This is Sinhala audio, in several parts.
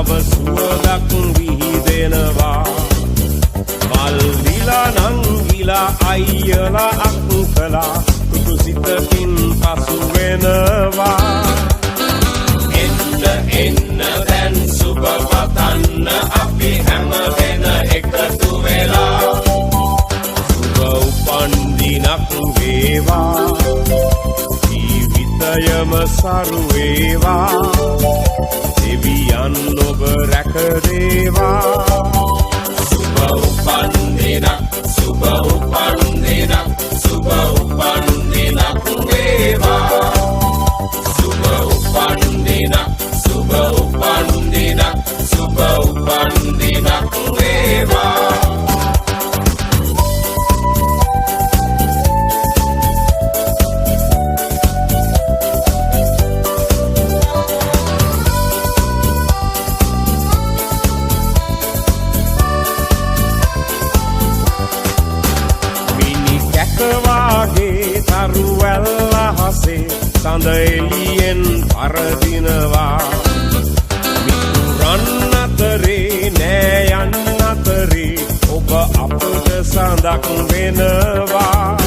නව සුවඳක් විහිදෙනවා මල් දිලා නංගිලා අයියලා අක්කලා කුතු සිතකින් පසු වෙනවා එන්න දැන් සුබ පතන්න අපි හැම වෙන එකතු වෙලා සුබ උපන් දිනක් වේවා ජීවිතයම සරු වේවා දෙවියන් ඔබ රැක දේවා සුබ උපන් දිනක් සුබ උපන් දිනක් සුබ උපන් දිනක් වේවා සුබ උපන් දිනක් සුබ උපන් දිනක් සුබ උපන් දිනක් වේවා කවාගේ තරුවැල්ල හසේ සඳ එළියෙන් පරදිනවා මිතුරන් අතරේ නෑ යන්න අතරේ ඔබ අපට සඳක් වෙනවා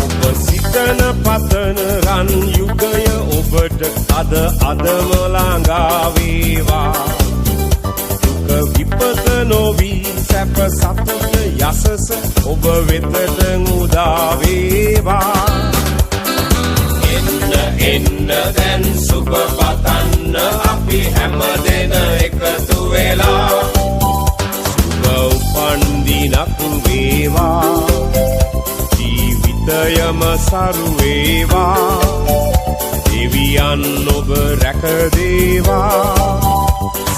ඔබ සිතන පතන රන් යුගය ඔබට අදම ළඟා වේවා විපත නොවී සැප සතුට යසස ඔබ වෙතට උදා වේවා එන්න දැන් සුබ පතන්න අපි හැම දෙන එකතු වෙලා සුබ උපන් දිනක් වේවා ජීවිතයම සරු වේවා දෙවියන් ඔබ රැක දේවා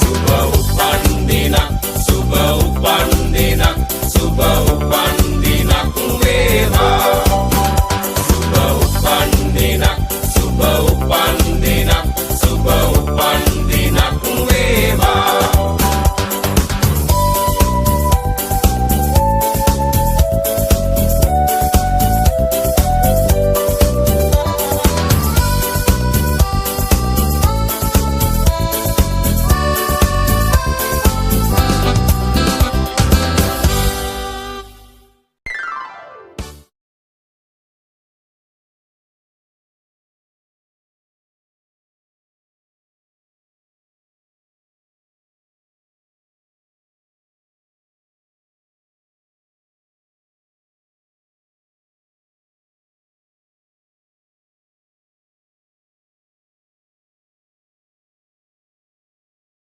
සුබ උපන් දිනක් සුබ උපන් දිනක් සුබ